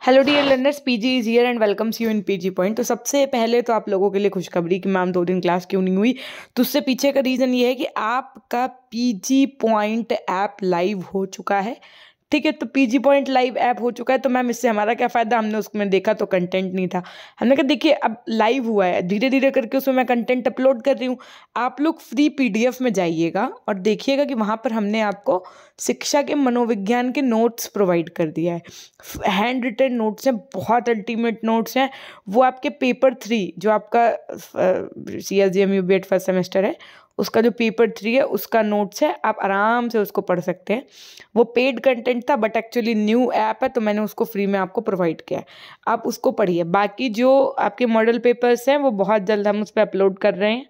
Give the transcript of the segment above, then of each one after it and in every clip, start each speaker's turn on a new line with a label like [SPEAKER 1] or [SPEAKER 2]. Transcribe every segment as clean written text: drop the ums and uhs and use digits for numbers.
[SPEAKER 1] Hello dear learners, PG is here and welcomes you in PG point. तो सबसे पहले तो आप लोगों के लिए खुशखबरी कि मैम 2 दिन क्लास क्यों नहीं हुई। तो उससे पीछे का रीज़न ये है कि आपका पीजी पॉइंट ऐप लाइव हो चुका है। ठीक है, तो पीजी पॉइंट लाइव ऐप हो चुका है तो मैम इससे हमारा क्या फ़ायदा। हमने उसमें देखा तो कंटेंट नहीं था। हमने कहा देखिए अब लाइव हुआ है, धीरे धीरे करके उसमें मैं कंटेंट अपलोड कर रही हूँ। आप लोग फ्री पीडीएफ में जाइएगा और देखिएगा कि वहाँ पर हमने आपको शिक्षा के मनोविज्ञान के नोट्स प्रोवाइड कर दिया है। हैंड रिटन नोट्स हैं, बहुत अल्टीमेट नोट्स हैं। वो आपके पेपर 3 जो आपका CSDMU BEd फर्स्ट सेमेस्टर है उसका जो पेपर 3 है उसका नोट्स है, आप आराम से उसको पढ़ सकते हैं। वो पेड कंटेंट था बट एक्चुअली न्यू ऐप है तो मैंने उसको फ्री में आपको प्रोवाइड किया है, आप उसको पढ़िए। बाकी जो आपके मॉडल पेपर्स हैं वो बहुत जल्द हम उस पर अपलोड कर रहे हैं,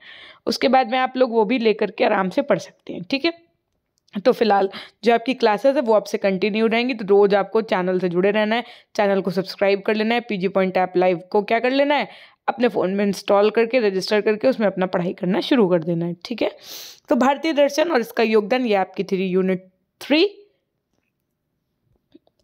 [SPEAKER 1] उसके बाद में आप लोग वो भी लेकर के आराम से पढ़ सकते हैं। ठीक है, तो फिलहाल जो आपकी क्लासेस है वो आपसे कंटिन्यू रहेंगी। तो रोज़ आपको चैनल से जुड़े रहना है, चैनल को सब्सक्राइब कर लेना है, पीजी पॉइंट ऐप लाइव को क्या कर लेना है, अपने फ़ोन में इंस्टॉल करके रजिस्टर करके उसमें अपना पढ़ाई करना शुरू कर देना है। ठीक है, तो भारतीय दर्शन और इसका योगदान ये आपकी 3 यूनिट 3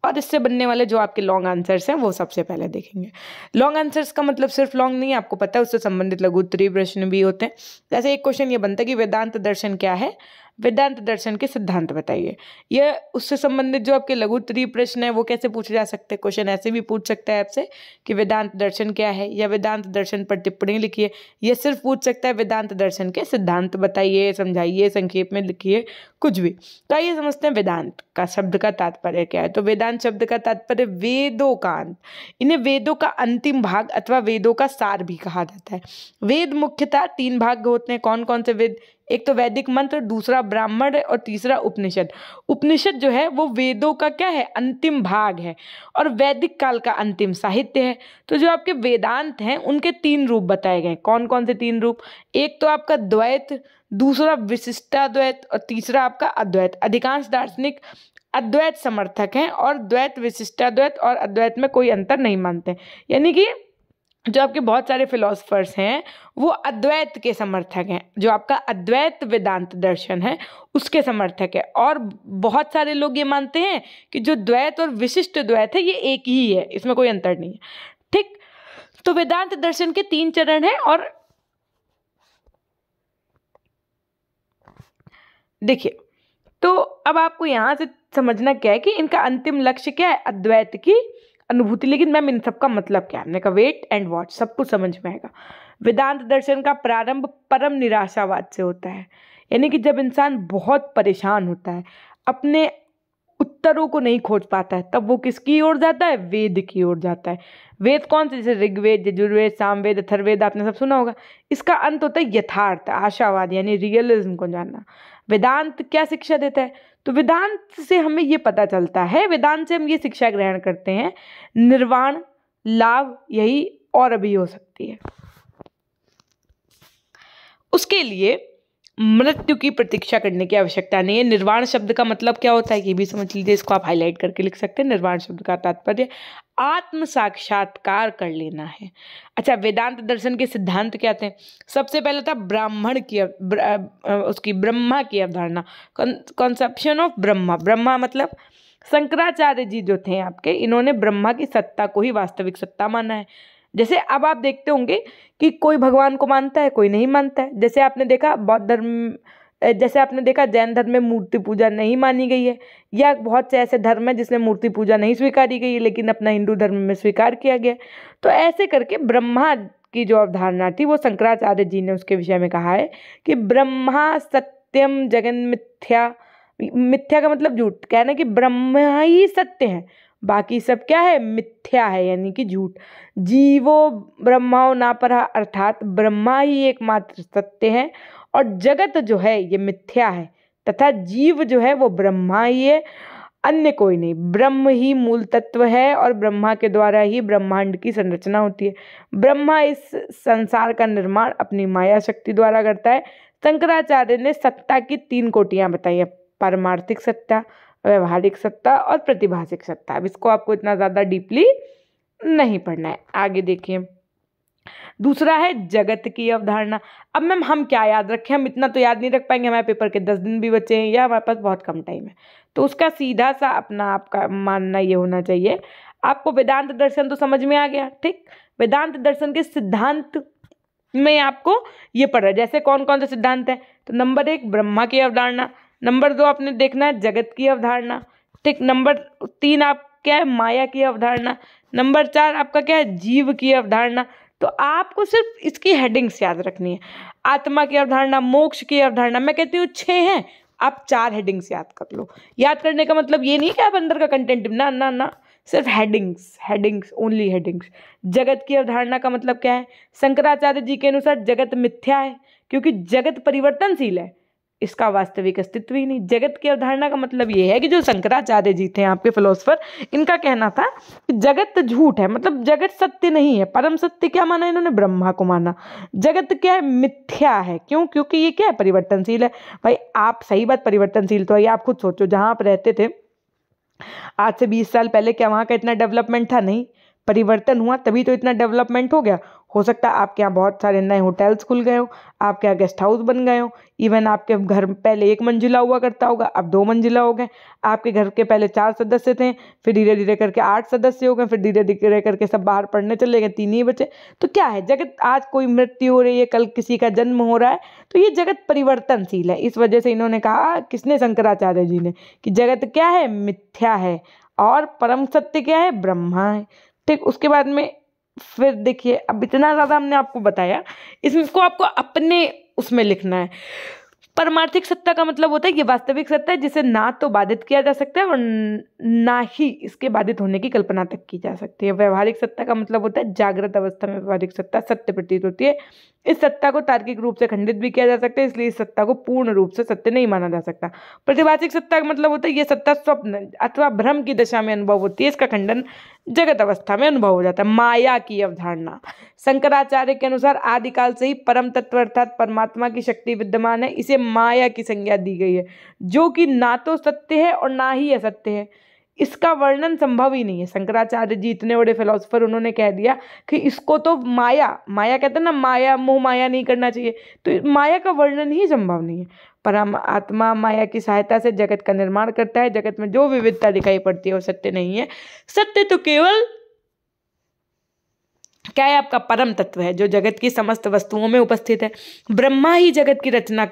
[SPEAKER 1] और इससे बनने वाले जो आपके लॉन्ग आंसर्स हैं वो सबसे पहले देखेंगे। लॉन्ग आंसर्स का मतलब सिर्फ लॉन्ग नहीं, आपको पता है उससे संबंधित लघु उत्तरीय प्रश्न भी होते हैं। जैसे एक क्वेश्चन ये बनता है कि वेदांत दर्शन क्या है, वेदांत दर्शन के सिद्धांत बताइए। यह उससे संबंधित जो आपके लघु उत्तरीय प्रश्न है वो कैसे पूछे जा सकते हैं। क्वेश्चन ऐसे भी पूछ सकता है आपसे कि वेदांत दर्शन क्या है, या वेदांत दर्शन पर टिप्पणी लिखिए। यह सिर्फ पूछ सकता है वेदांत दर्शन के सिद्धांत बताइए, समझाइए, संक्षेप में लिखिए, कुछ भी। तो आइए समझते हैं वेदांत का शब्द का तात्पर्य क्या है। तो वेदांत शब्द का तात्पर्य वेदों का अंत, इन्हें वेदों का अंतिम भाग अथवा वेदों का सार भी कहा जाता है। वेद मुख्यतः 3 भाग होते हैं। कौन कौन से वेद? एक तो वैदिक मंत्र, दूसरा ब्राह्मण और तीसरा उपनिषद। उपनिषद जो है वो वेदों का क्या है, अंतिम भाग है और वैदिक काल का अंतिम साहित्य है। तो जो आपके वेदांत हैं उनके 3 रूप बताए गए। कौन कौन से 3 रूप? एक तो आपका द्वैत, दूसरा विशिष्टाद्वैत और तीसरा आपका अद्वैत। अधिकांश दार्शनिक अद्वैत समर्थक हैं और द्वैत, विशिष्टाद्वैत और अद्वैत में कोई अंतर नहीं मानते। यानी कि जो आपके बहुत सारे फिलोसफर्स हैं वो अद्वैत के समर्थक हैं। जो आपका अद्वैत वेदांत दर्शन है उसके समर्थक है, और बहुत सारे लोग ये मानते हैं कि जो द्वैत और विशिष्ट द्वैत है ये एक ही है, इसमें कोई अंतर नहीं है। ठीक, तो वेदांत दर्शन के 3 चरण हैं। और देखिए, तो अब आपको यहाँ से समझना क्या है कि इनका अंतिम लक्ष्य क्या है, अद्वैत की अनुभूति। लेकिन मैम इन सबका मतलब क्या है? हमने कहा वेट एंड वॉच, सब कुछ समझ में आएगा। वेदांत दर्शन का प्रारंभ परम निराशावाद से होता है, यानी कि जब इंसान बहुत परेशान होता है, अपने उत्तरों को नहीं खोज पाता है, तब वो किसकी ओर जाता है? वेद की ओर जाता है। वेद कौन से? जैसे ऋग्वेद, यजुर्वेद, सामवेद, अथर्ववेद, आपने सब सुना होगा। इसका अंत होता है यथार्थ, आशावाद, यानी रियलिज्म को जानना। वेदांत क्या शिक्षा देता है? तो वेदांत से हमें ये पता चलता है, वेदांत से हम ये शिक्षा ग्रहण करते हैं, निर्वाण लाभ यही और अभी हो सकती है। उसके लिए मृत्यु की प्रतीक्षा करने की आवश्यकता नहीं है। निर्वाण शब्द का मतलब क्या होता है ये भी समझ लीजिए, इसको आप हाईलाइट करके लिख सकते हैं। निर्वाण शब्द का तात्पर्य आत्म साक्षात्कार कर लेना है। अच्छा, वेदांत दर्शन के सिद्धांत क्या थे? सबसे पहले था ब्राह्मण की उसकी ब्रह्मा की अवधारणा, कॉन्सेप्शन ऑफ ब्रह्मा। ब्रह्मा मतलब शंकराचार्य जी जो थे आपके, इन्होंने ब्रह्मा की सत्ता को ही वास्तविक सत्ता माना है। जैसे अब आप देखते होंगे कि कोई भगवान को मानता है, कोई नहीं मानता है। जैसे आपने देखा बौद्ध धर्म, जैसे आपने देखा जैन धर्म में मूर्ति पूजा नहीं मानी गई है, या बहुत से ऐसे धर्म है जिसमें मूर्ति पूजा नहीं स्वीकारी गई है लेकिन अपना हिंदू धर्म में स्वीकार किया गया। तो ऐसे करके ब्रह्मा की जो अवधारणा थी वो शंकराचार्य जी ने उसके विषय में कहा है कि ब्रह्मा सत्यम जगन मिथ्या। मिथ्या का मतलब झूठ, कहना कि ब्रह्मा ही सत्य है, बाकी सब क्या है? मिथ्या है, यानी कि झूठ। जीवो ब्रह्माओ ना परा, अर्थात ब्रह्मा ही एकमात्र सत्य है और जगत जो है ये मिथ्या है, तथा जीव जो है वो ब्रह्मा ही है, अन्य कोई नहीं। ब्रह्म ही मूल तत्व है और ब्रह्मा के द्वारा ही ब्रह्मांड की संरचना होती है। ब्रह्मा इस संसार का निर्माण अपनी माया शक्ति द्वारा करता है। शंकराचार्य ने सत्ता की 3 कोटियां बताई है, पारमार्थिक सत्ता, व्यवहारिक सत्ता और प्रतिभासिक सत्ता। अब इसको आपको इतना ज़्यादा डीपली नहीं पढ़ना है। आगे देखिए, दूसरा है जगत की अवधारणा। अब मैम हम क्या याद रखें? हम इतना तो याद नहीं रख पाएंगे, हमारे पेपर के 10 दिन भी बचे हैं या हमारे पास बहुत कम टाइम है। तो उसका सीधा सा अपना आपका मानना ये होना चाहिए, आपको वेदांत दर्शन तो समझ में आ गया, ठीक। वेदांत दर्शन के सिद्धांत में आपको ये पढ़ रहा है, जैसे कौन कौन से सिद्धांत है। तो नंबर 1 ब्रह्मा की अवधारणा, नंबर 2 आपने देखना है जगत की अवधारणा, ठीक। नंबर 3 आप क्या है, माया की अवधारणा। नंबर 4 आपका क्या है, जीव की अवधारणा। तो आपको सिर्फ इसकी हेडिंग्स याद रखनी है, आत्मा की अवधारणा, मोक्ष की अवधारणा। मैं कहती हूँ 6 हैं, आप 4 हेडिंग्स याद कर लो। याद करने का मतलब ये नहीं कि आप अंदर का कंटेंट, ना ना ना, सिर्फ हेडिंग्स, हेडिंग्स, ओनली हेडिंग्स। जगत की अवधारणा का मतलब क्या है, शंकराचार्य जी के अनुसार जगत मिथ्या है, क्योंकि जगत परिवर्तनशील है, इसका वास्तविक अस्तित्व ही नहीं। जगत की अवधारणा का मतलब ये है कि जो शंकराचार्य जी थे आपके फिलोसफर, इनका कहना था कि जगत झूठ है, मतलब जगत सत्य नहीं है। परम सत्य क्या माना इन्होंने, ब्रह्मा को माना। जगत क्या है, मिथ्या है। क्यों, क्योंकि ये क्या है, परिवर्तनशील है। भाई आप सही बात, परिवर्तनशील तो है, आप खुद सोचो, जहां आप रहते थे आज से 20 साल पहले, क्या वहाँ का इतना डेवलपमेंट था? नहीं, परिवर्तन हुआ तभी तो इतना डेवलपमेंट हो गया। हो सकता है आपके यहाँ बहुत सारे नए होटल्स खुल गए हो, आपके यहाँ गेस्ट हाउस बन गए हो, इवन आपके घर पहले 1 मंजिला हुआ करता होगा, अब 2 मंजिला हो गए। आपके घर के पहले 4 सदस्य थे, फिर धीरे धीरे करके 8 सदस्य हो गए, फिर धीरे धीरे करके सब बाहर पढ़ने चले गए, 3 ही बचे। तो क्या है, जगत, आज कोई मृत्यु हो रही है, कल किसी का जन्म हो रहा है, तो ये जगत परिवर्तनशील है। इस वजह से इन्होंने कहा, किसने, शंकराचार्य जी ने, कि जगत क्या है, मिथ्या है, और परम सत्य क्या है, ब्रह्मा है, ठीक। उसके बाद में फिर देखिए, अब इतना ज़्यादा हमने आपको बताया, इसको आपको अपने उसमें लिखना है। परमार्थिक सत्ता का मतलब होता है ये वास्तविक सत्ता है जिसे ना तो बाधित किया जा सकता है और ना ही इसके बाधित होने की कल्पना तक की जा सकती है। व्यवहारिक सत्ता का मतलब होता है जागृत अवस्था में व्यवहारिक सत्ता सत्य प्रतीत होती है। इस सत्ता को तार्किक रूप से खंडित भी किया जा सकता है, इसलिए इस सत्ता को पूर्ण रूप से सत्य नहीं माना जा सकता। प्रतिभासिक सत्ता का मतलब होता है ये सत्ता स्वप्न अथवा भ्रम की दशा में अनुभव होती है, इसका खंडन जगत अवस्था में अनुभव हो जाता है। माया की अवधारणा, शंकराचार्य के अनुसार आदिकाल से ही परम तत्व अर्थात परमात्मा की शक्ति विद्यमान है, इसे माया की संज्ञा दी गई है, जो कि ना तो सत्य है और ना ही असत्य है। इसका वर्णन संभव ही नहीं है। शंकराचार्य जी इतने बड़े फिलोसफर, उन्होंने कह दिया कि इसको तो माया, माया कहते हैं ना, माया मोह माया नहीं करना चाहिए, तो माया का वर्णन ही संभव नहीं है। परमात्मा माया की सहायता से जगत का निर्माण करता है। जगत में जो विविधता दिखाई पड़ती है वो सत्य नहीं है। सत्य तो केवल क्या है, आपका परम तत्व है जो जगत की समस्त वस्तुओं में उपस्थित है। ब्रह्मा ही जगत की रचना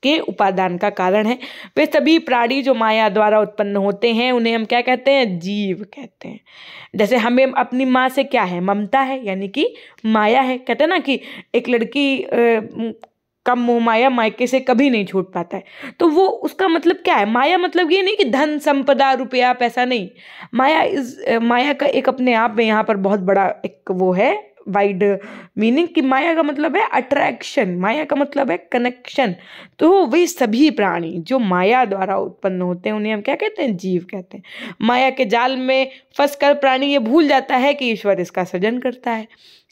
[SPEAKER 1] के उपादान का कारण है। वे सभी प्राणी जो माया द्वारा उत्पन्न होते हैं उन्हें हम क्या कहते हैं, जीव कहते हैं। जैसे हमें अपनी माँ से क्या है, ममता है, यानी कि माया है। कहते हैं ना कि एक लड़की कम मोह माया मायके से कभी नहीं छूट पाता है, तो वो उसका मतलब क्या है, माया मतलब ये नहीं कि धन संपदा रुपया पैसा नहीं। माया का एक अपने आप में यहाँ पर बहुत बड़ा एक वो है वाइड मीनिंग कि माया का मतलब है अट्रैक्शन, माया का मतलब है कनेक्शन। तो वे सभी प्राणी जो माया द्वारा उत्पन्न होते हैं उन्हें हम क्या कहते हैं, जीव कहते हैं। माया के जाल में फंसकर प्राणी ये भूल जाता है कि ईश्वर इसका सृजन करता है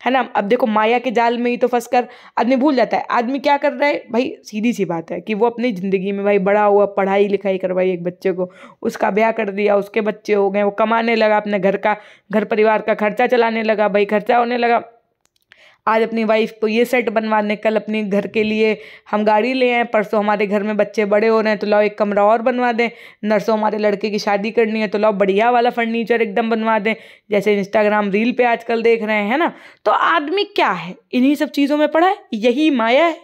[SPEAKER 1] ना। अब देखो, माया के जाल में ही तो फंसकर आदमी भूल जाता है। आदमी क्या कर रहा है भाई, सीधी सी बात है कि वो अपनी ज़िंदगी में भाई बड़ा हुआ, पढ़ाई लिखाई करवाई एक बच्चे को, उसका ब्याह कर दिया, उसके बच्चे हो गए, वो कमाने लगा, अपने घर परिवार का खर्चा चलाने लगा, भाई खर्चा होने लगा। आज अपनी वाइफ को ये सेट बनवाने, कल अपने घर के लिए हम गाड़ी ले आए, परसों हमारे घर में बच्चे बड़े हो रहे हैं तो लाओ एक कमरा और बनवा दें, नरसों हमारे लड़के की शादी करनी है तो लाओ बढ़िया वाला फर्नीचर एकदम बनवा दें, जैसे इंस्टाग्राम रील पे आजकल देख रहे हैं, है ना। तो आदमी क्या है, इन्हीं सब चीज़ों में पड़ा है, यही माया है,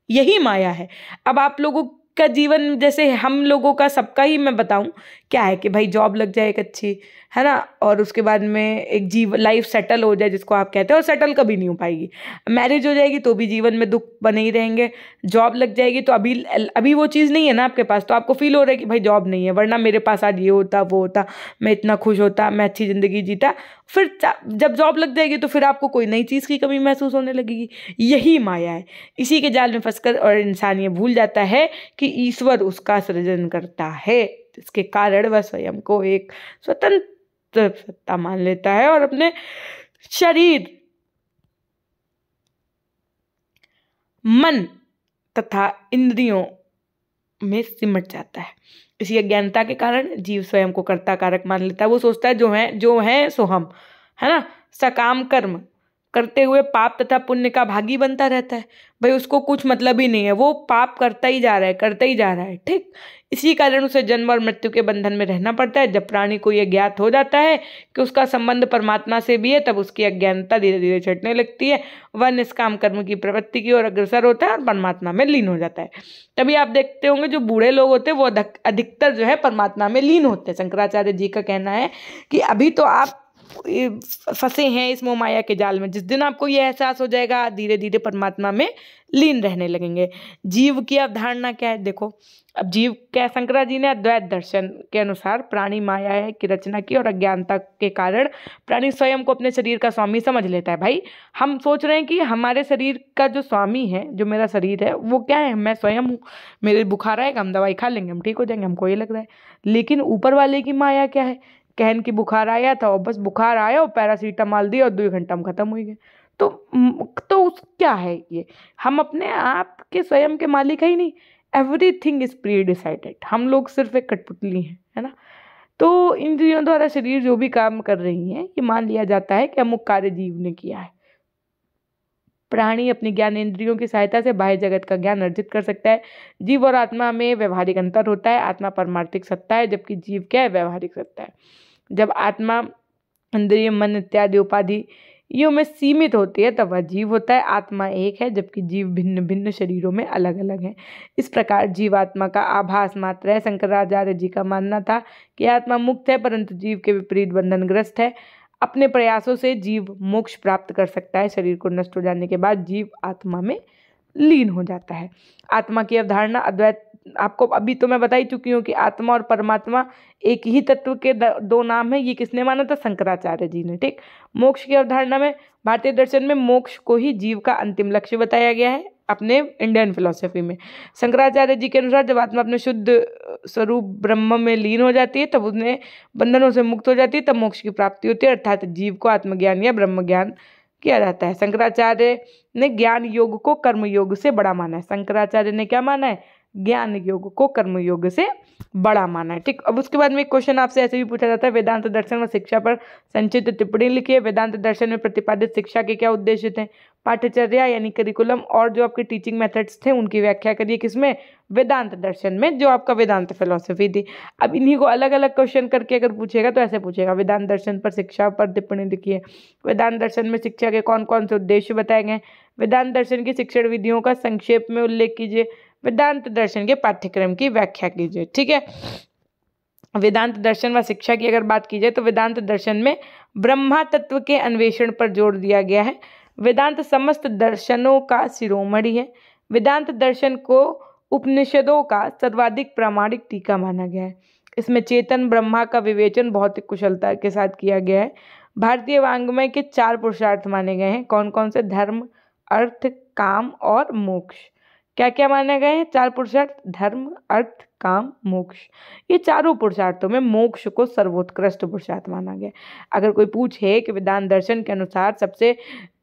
[SPEAKER 1] यही माया है। अब आप लोगों का जीवन, जैसे हम लोगों का सबका ही मैं बताऊं, क्या है कि भाई जॉब लग जाए एक अच्छी, है ना, और उसके बाद में एक लाइफ सेटल हो जाए जिसको आप कहते हैं, और सेटल कभी नहीं हो पाएगी। मैरिज हो जाएगी तो भी जीवन में दुख बने ही रहेंगे। जॉब लग जाएगी तो अभी वो चीज़ नहीं है ना आपके पास, तो आपको फील हो रहा है कि भाई जॉब नहीं है, वरना मेरे पास आज ये होता वो होता, मैं इतना खुश होता, मैं अच्छी ज़िंदगी जीता। फिर जब जॉब लग जाएगी तो फिर आपको कोई नई चीज़ की कमी महसूस होने लगेगी। यही माया है। इसी के जाल में फंसकर और इंसान ये भूल जाता है कि ईश्वर उसका सृजन करता है, इसके कारण वह स्वयं को एक स्वतंत्र सत्ता मान लेता है और अपने शरीर, मन तथा इंद्रियों में सिमट जाता है। इसी अज्ञानता के कारण जीव स्वयं को कर्ता कारक मान लेता है। वो सोचता है जो है सो हम, है ना, सकाम कर्म करते हुए पाप तथा पुण्य का भागी बनता रहता है। भाई उसको कुछ मतलब ही नहीं है, वो पाप करता ही जा रहा है, करता ही जा रहा है, ठीक। इसी कारण उसे जन्म और मृत्यु के बंधन में रहना पड़ता है। जब प्राणी को यह ज्ञात हो जाता है कि उसका संबंध परमात्मा से भी है, तब उसकी अज्ञानता धीरे धीरे छटने लगती है। वह निष्काम कर्म की प्रवृत्ति की ओर अग्रसर होता है और परमात्मा में लीन हो जाता है। तभी आप देखते होंगे जो बूढ़े लोग होते हैं वो अधिकतर जो है परमात्मा में लीन होते हैं। शंकराचार्य जी का कहना है कि अभी तो आप फंसे हैं इस मोह माया के जाल में, जिस दिन आपको यह एहसास हो जाएगा धीरे धीरे परमात्मा में लीन रहने लगेंगे। जीव की अवधारणा क्या है? देखो, अब जीव क्या, शंकरा जी ने अद्वैत दर्शन के अनुसार प्राणी माया है की रचना की और अज्ञानता के कारण प्राणी स्वयं को अपने शरीर का स्वामी समझ लेता है। भाई, हम सोच रहे हैं कि हमारे शरीर का जो स्वामी है, जो मेरा शरीर है, वो क्या है? मैं स्वयं हूँ। मेरे बुखार आएगा, हम दवाई खा लेंगे, हम ठीक हो जाएंगे, हमको ये लग रहा है। लेकिन ऊपर वाले की माया क्या है? कहन की बुखार आया था और बस बुखार आया और पैरासीटामोल दिया और 2 घंटा में खत्म हो गए। तो उस क्या है ये? हम अपने आप के स्वयं के मालिक है ही नहीं। Everything is pre decided. हम लोग सिर्फ एक कठपुतली हैं, है ना। तो इंद्रियों द्वारा शरीर जो भी काम कर रही है, ये मान लिया जाता है कि अमुक कार्य जीव ने किया है। प्राणी अपनी ज्ञान इंद्रियों की सहायता से बाह्य जगत का ज्ञान अर्जित कर सकता है। जीव और आत्मा में व्यवहारिक अंतर होता है। आत्मा परमार्थिक सत्ता है, जबकि जीव क्या है? व्यवहारिक सत्ता है। जब आत्मा इंद्रिय, मन इत्यादि उपाधियों में सीमित होती है तब वह जीव होता है। आत्मा एक है, जबकि जीव भिन्न भिन्न शरीरों में अलग अलग है। इस प्रकार जीवात्मा का आभास मात्र है। शंकराचार्य जी का मानना था कि आत्मा मुक्त है, परंतु जीव के विपरीत बंधनग्रस्त है। अपने प्रयासों से जीव मोक्ष प्राप्त कर सकता है। शरीर को नष्ट हो जाने के बाद जीव आत्मा में लीन हो जाता है। आत्मा की अवधारणा अद्वैत, आपको अभी तो मैं बता ही चुकी हूँ कि आत्मा और परमात्मा एक ही तत्व के 2 नाम है। ये किसने माना था? शंकराचार्य जी ने। ठीक। मोक्ष की अवधारणा में भारतीय दर्शन में मोक्ष को ही जीव का अंतिम लक्ष्य बताया गया है। अपने इंडियन फिलोसफी में शंकराचार्य जी के अनुसार जब आत्मा अपने शुद्ध स्वरूप ब्रह्म में लीन हो जाती है, तब उन्हें बंधनों से मुक्त हो जाती है, तब मोक्ष की प्राप्ति होती है। अर्थात जीव को आत्मज्ञान या ब्रह्म ज्ञान किया जाता है। शंकराचार्य ने ज्ञान योग को कर्म योग से बड़ा माना है। शंकराचार्य ने क्या माना है? ज्ञान योग को कर्म योग से बड़ा माना है। ठीक। अब उसके बाद में एक क्वेश्चन आपसे ऐसे भी पूछा जाता है, वेदांत दर्शन व शिक्षा पर संक्षिप्त टिप्पणी लिखिए। वेदांत दर्शन में प्रतिपादित शिक्षा के क्या उद्देश्य थे? पाठ्यचर्या यानी करिकुलम और जो आपके टीचिंग मेथड्स थे उनकी व्याख्या करिए। किसमें? वेदांत दर्शन में, जो आपका वेदांत फिलोसफी थी। अब इन्हीं को अलग अलग क्वेश्चन करके अगर पूछेगा तो ऐसे पूछेगा, वेदांत दर्शन पर शिक्षा पर टिप्पणी लिखिए। वेदांत दर्शन में शिक्षा के कौन कौन से उद्देश्य बताए गए? वेदांत दर्शन की शिक्षण विधियों का संक्षेप में उल्लेख कीजिए। वेदांत दर्शन के पाठ्यक्रम की व्याख्या कीजिए। ठीक है। वेदांत दर्शन व शिक्षा की अगर बात की जाए तो वेदांत दर्शन में ब्रह्मा तत्व के अन्वेषण पर जोर दिया गया है। वेदांत समस्त दर्शनों का शिरोमणि है। वेदांत दर्शन को उपनिषदों का सर्वाधिक प्रामाणिक टीका माना गया है। इसमें चेतन ब्रह्मा का विवेचन बहुत ही कुशलता के साथ किया गया है। भारतीय वाङ्मय के 4 पुरुषार्थ माने गए हैं। कौन कौन से? धर्म, अर्थ, काम और मोक्ष। क्या क्या माने गए हैं? 4 पुरुषार्थ, धर्म, अर्थ, काम, मोक्ष। ये चारों पुरुषार्थों में मोक्ष को सर्वोत्कृष्ट पुरुषार्थ माना गया। अगर कोई पूछे कि वेदांत दर्शन के अनुसार सबसे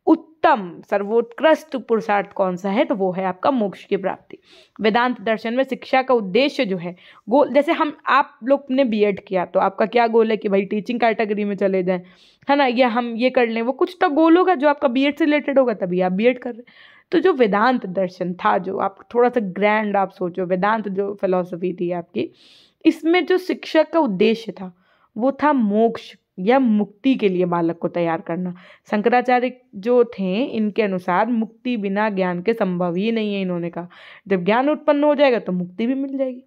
[SPEAKER 1] उत्तम सर्वोत्कृष्ट पुरुषार्थ कौन सा है, तो वो है आपका मोक्ष की प्राप्ति। वेदांत दर्शन में शिक्षा का उद्देश्य जो है, गोल, जैसे आप लोग ने बीएड किया तो आपका क्या गोल है कि भाई टीचिंग कैटेगरी में चले जाएं, है ना, या हम ये कर लें, वो कुछ तो गोल होगा जो आपका बीएड से रिलेटेड होगा, तभी आप बीएड कर रहे हैं। तो जो वेदांत दर्शन था, जो आप थोड़ा सा ग्रैंड आप सोचो, वेदांत जो फिलॉसफी थी आपकी, इसमें जो शिक्षा का उद्देश्य था वो था मोक्ष या मुक्ति के लिए बालक को तैयार करना। शंकराचार्य जो थे, इनके अनुसार मुक्ति बिना ज्ञान के संभव ही नहीं है। इन्होंने कहा जब ज्ञान उत्पन्न हो जाएगा तो मुक्ति भी मिल जाएगी।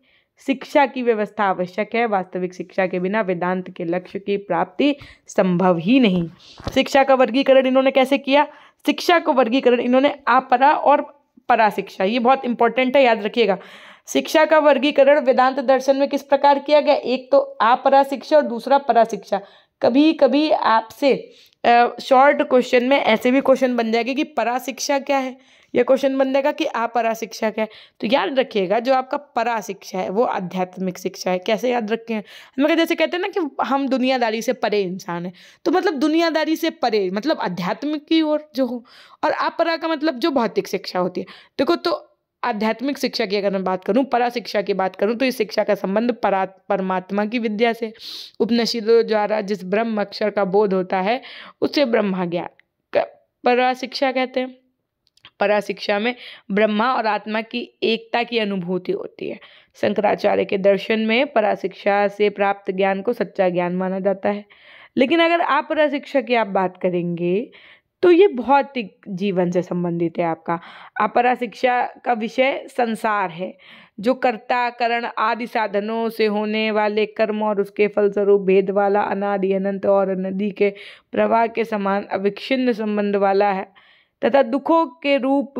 [SPEAKER 1] शिक्षा की व्यवस्था आवश्यक है। वास्तविक शिक्षा के बिना वेदांत के लक्ष्य की प्राप्ति संभव ही नहीं। शिक्षा का वर्गीकरण इन्होंने कैसे किया? शिक्षा का वर्गीकरण इन्होंने अपरा और परा शिक्षा, ये बहुत इंपॉर्टेंट है, याद रखिएगा। शिक्षा का वर्गीकरण वेदांत दर्शन में किस प्रकार किया गया? एक तो अपरा शिक्षा और दूसरा परा शिक्षा। कभी कभी आपसे शॉर्ट क्वेश्चन में ऐसे भी क्वेश्चन बन जाएगा कि परा शिक्षा क्या है, यह क्वेश्चन बन जाएगा कि अपरा शिक्षा क्या है। तो याद रखिएगा, जो आपका परा शिक्षा है वो आध्यात्मिक शिक्षा है। कैसे याद रखें? हम जैसे कहते हैं ना कि हम दुनियादारी से परे इंसान है, तो मतलब दुनियादारी से परे मतलब आध्यात्मिक की ओर जो हो, और अपरा का मतलब जो भौतिक शिक्षा होती है। देखो, तो आध्यात्मिक शिक्षा की अगर मैं बात करूं, परा शिक्षा की बात करूं, तो इस शिक्षा का संबंध परमात्मा की विद्या से। उपनिषदों द्वारा जिस ब्रह्म अक्षर का बोध होता है उसे ब्रह्मा ज्ञान परा शिक्षा कहते हैं। परा शिक्षा में ब्रह्मा और आत्मा की एकता की अनुभूति होती है। शंकराचार्य के दर्शन में पराशिक्षा से प्राप्त ज्ञान को सच्चा ज्ञान माना जाता है। लेकिन अगर आप पराशिक्षा की आप बात करेंगे तो ये भौतिक जीवन से संबंधित है आपका। अपरा शिक्षा का विषय संसार है, जो कर्ता करण आदि साधनों से होने वाले कर्म और उसके फलस्वरूप भेद वाला, अनादि अनंत और नदी के प्रवाह के समान अविच्छिन्न संबंध वाला है तथा दुखों के रूप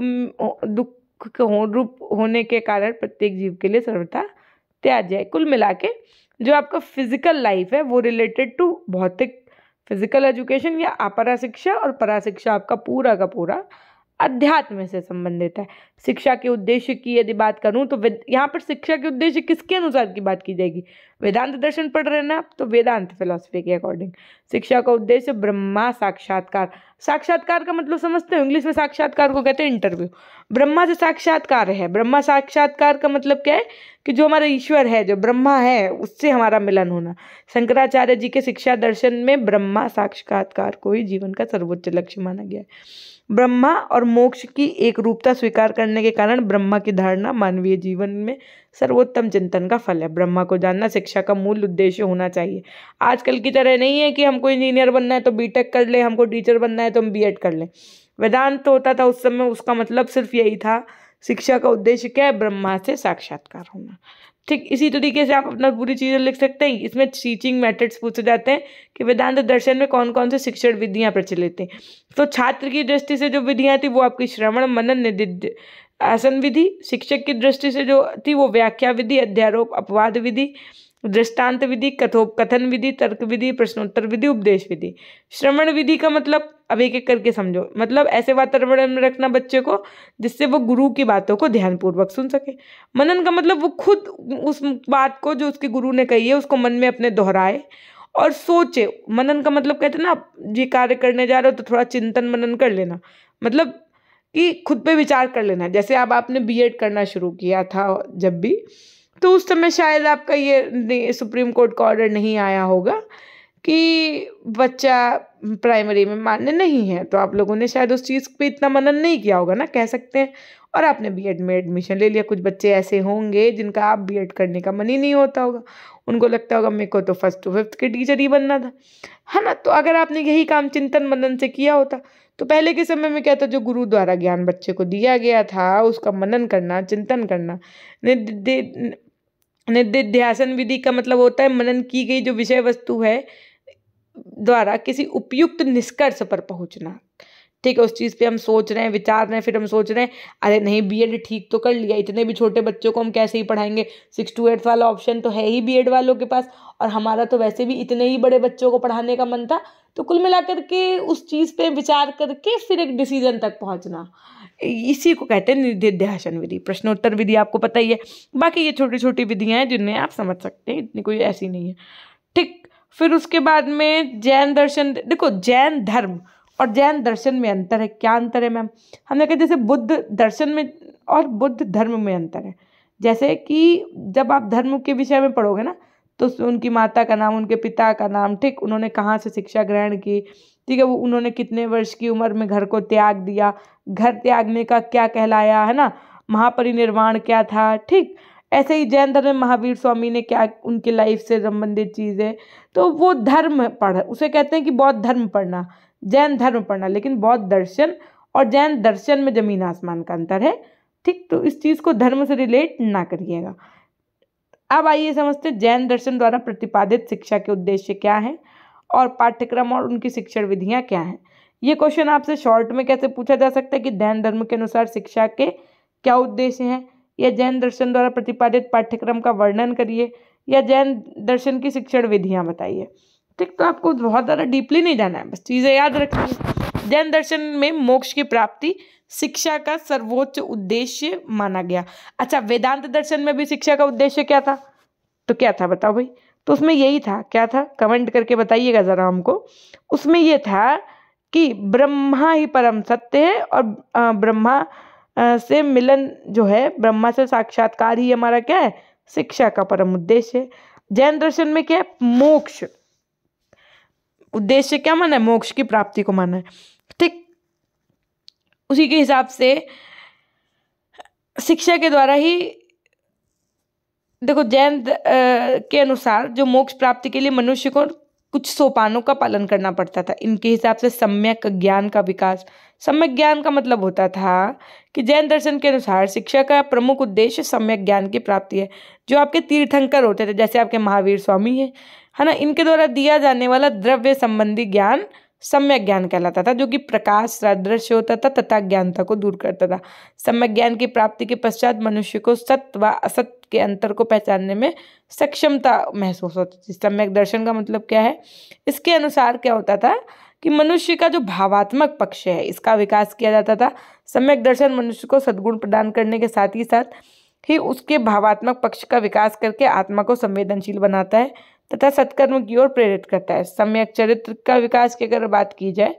[SPEAKER 1] होने के कारण प्रत्येक जीव के लिए सर्वथा त्याज्य है। कुल मिला के जो आपका फिजिकल लाइफ है वो रिलेटेड टू भौतिक फिजिकल एजुकेशन या अपरा शिक्षा, और परा शिक्षा आपका पूरा का पूरा अध्यात्म से संबंधित है। शिक्षा के उद्देश्य की यदि बात करूं तो यहाँ पर शिक्षा के उद्देश्य किसके अनुसार की बात की जाएगी? वेदांत दर्शन पढ़ रहे हैं ना, तो वेदांत फिलॉसफी के अकॉर्डिंग शिक्षा का उद्देश्य ब्रह्मा साक्षात्कार। साक्षात्कार का मतलब समझते हो? इंग्लिश में साक्षात्कार को कहते हैं इंटरव्यू। ब्रह्मा से साक्षात्कार है। ब्रह्मा साक्षात्कार का मतलब क्या है कि जो हमारा ईश्वर है, जो ब्रह्मा है, उससे हमारा मिलन होना। शंकराचार्य जी के शिक्षा दर्शन में ब्रह्मा साक्षात्कार को ही जीवन का सर्वोच्च लक्ष्य माना गया है। ब्रह्मा और मोक्ष की एक रूपता स्वीकार करने के कारण ब्रह्मा की धारणा मानवीय जीवन में सर्वोत्तम चिंतन का फल है। ब्रह्मा को जानना शिक्षा का मूल उद्देश्य होना चाहिए। आजकल की तरह नहीं है कि हमको इंजीनियर बनना है तो बीटेक कर ले, हमको टीचर बनना है तो हम बीएड कर लें। वेदांत तो होता था उस समय, उसका मतलब सिर्फ यही था। शिक्षा का उद्देश्य क्या है? ब्रह्मा से साक्षात्कार होना। ठीक इसी तरीके से आप अपना पूरी चीज़ें लिख सकते हैं। इसमें टीचिंग मेथड्स पूछे जाते हैं कि वेदांत दर्शन में कौन कौन से शिक्षण विधियां प्रचलित हैं। तो छात्र की दृष्टि से जो विधियां थी वो आपकी श्रवण मनन निधिध्यासन विधि, शिक्षक की दृष्टि से जो थी वो व्याख्या विधि, अध्यारोप अपवाद विधि, दृष्टांत विधि, कथन विधि, तर्क विधि, प्रश्नोत्तर विधि, उपदेश विधि। श्रवण विधि का मतलब अब एक एक करके समझो। मतलब ऐसे वातावरण में रखना बच्चे को जिससे वो गुरु की बातों को ध्यानपूर्वक सुन सके। मनन का मतलब वो खुद उस बात को जो उसके गुरु ने कही है उसको मन में अपने दोहराए और सोचे। मनन का मतलब कहते हैं ना, ये कार्य करने जा रहे हो तो थोड़ा चिंतन मनन कर लेना, मतलब कि खुद पे विचार कर लेना। जैसे अब आपने बीएड करना शुरू किया था जब भी, तो उस समय शायद आपका ये सुप्रीम कोर्ट का ऑर्डर नहीं आया होगा कि बच्चा प्राइमरी में मान्य नहीं है, तो आप लोगों ने शायद उस चीज़ पे इतना मनन नहीं किया होगा ना, कह सकते हैं, और आपने बीएड में एडमिशन ले लिया। कुछ बच्चे ऐसे होंगे जिनका आप बीएड करने का मन ही नहीं होता होगा, उनको लगता होगा मेरे को तो 1st to 5th के टीचर ही बनना था, है ना। तो अगर आपने यही काम चिंतन मनन से किया होता तो पहले के समय में क्या था, जो गुरु द्वारा ज्ञान बच्चे को दिया गया था उसका मनन करना, चिंतन करना। निधिध्यासन विधि का मतलब होता है मनन की गई जो विषय वस्तु है द्वारा किसी उपयुक्त निष्कर्ष पर पहुंचना। ठीक है, उस चीज़ पे हम सोच रहे हैं, विचार रहे हैं, फिर हम सोच रहे हैं अरे नहीं बीएड ठीक तो कर लिया, इतने भी छोटे बच्चों को हम कैसे ही पढ़ाएंगे, 6 to 8 वाला ऑप्शन तो है ही बीएड वालों के पास, और हमारा तो वैसे भी इतने ही बड़े बच्चों को पढ़ाने का मन था। तो कुल मिलाकर के उस चीज़ पे विचार करके फिर एक डिसीजन तक पहुँचना, इसी को कहते हैं निधिध्यासन विधि। प्रश्नोत्तर विधि आपको पता ही है। बाकी ये छोटी छोटी विधियाँ हैं जिन्हें आप समझ सकते हैं, इतनी कोई ऐसी नहीं है। ठीक, फिर उसके बाद में जैन दर्शन। देखो जैन धर्म और जैन दर्शन में अंतर है। क्या अंतर है मैम? हमने कहा जैसे बुद्ध दर्शन में और बुद्ध धर्म में अंतर है। जैसे कि जब आप धर्म के विषय में पढ़ोगे ना तो उनकी माता का नाम, उनके पिता का नाम, ठीक, उन्होंने कहाँ से शिक्षा ग्रहण की, ठीक है, वो उन्होंने कितने वर्ष की उम्र में घर को त्याग दिया, घर त्यागने का क्या कहलाया, है ना, महापरिनिर्वाण क्या था। ठीक ऐसे ही जैन धर्म में महावीर स्वामी ने क्या, उनकी लाइफ से संबंधित चीज़ें, तो वो धर्म पढ़, उसे कहते हैं कि बौद्ध धर्म पढ़ना, जैन धर्म पढ़ना। लेकिन बौद्ध दर्शन और जैन दर्शन में जमीन आसमान का अंतर है। ठीक, तो इस चीज़ को धर्म से रिलेट ना करिएगा। अब आइए समझते हैं जैन दर्शन द्वारा प्रतिपादित शिक्षा के उद्देश्य क्या हैं और पाठ्यक्रम और उनकी शिक्षण विधियाँ क्या हैं। ये क्वेश्चन आपसे शॉर्ट में कैसे पूछा जा सकता है कि जैन धर्म के अनुसार शिक्षा के क्या उद्देश्य हैं, या जैन दर्शन द्वारा प्रतिपादित पाठ्यक्रम का वर्णन करिए, या जैन दर्शन की शिक्षण विधियाँ बताइए। ठीक, तो आपको बहुत ज़्यादा डीपली नहीं जाना है, बस चीज़ें याद रखनी है। जैन दर्शन में मोक्ष की प्राप्ति शिक्षा का सर्वोच्च उद्देश्य माना गया। अच्छा, वेदांत दर्शन में भी शिक्षा का उद्देश्य क्या था? तो क्या था बताओ भाई? तो उसमें यही था। क्या था? कमेंट करके बताइएगा ज़रा हमको। उसमें ये था कि ब्रह्मा ही परम सत्य है और ब्रह्मा से मिलन जो है, ब्रह्मा से साक्षात्कार ही हमारा क्या है, शिक्षा का परम उद्देश्य है। जैन दर्शन में क्या है, मोक्ष उद्देश्य क्या माना है, मोक्ष की प्राप्ति को माना है। ठीक, उसी के हिसाब से शिक्षा के द्वारा ही देखो जैन के अनुसार जो मोक्ष प्राप्ति के लिए मनुष्य को कुछ सोपानों का पालन करना पड़ता था। इनके हिसाब से सम्यक ज्ञान का विकास, सम्यक ज्ञान का मतलब होता था कि जैन दर्शन के अनुसार शिक्षा का प्रमुख उद्देश्य सम्यक ज्ञान की प्राप्ति है। जो आपके तीर्थंकर होते थे, जैसे आपके महावीर स्वामी है ना, इनके द्वारा दिया जाने वाला द्रव्य संबंधी ज्ञान सम्यक ज्ञान कहलाता था, जो कि प्रकाश सदृश होता था तथा ज्ञानता को दूर करता था। सम्यक ज्ञान की प्राप्ति के पश्चात मनुष्य को सत्य व असत्य के अंतर को पहचानने में सक्षमता महसूस होती थी। सम्यक दर्शन का मतलब क्या है? इसके अनुसार क्या होता था कि मनुष्य का जो भावात्मक पक्ष है इसका विकास किया जाता था। सम्यक दर्शन मनुष्य को सद्गुण प्रदान करने के साथ ही उसके भावात्मक पक्ष का विकास करके आत्मा को संवेदनशील बनाता है तथा सत्कर्म की ओर प्रेरित करता है। सम्यक चरित्र का विकास की अगर बात की जाए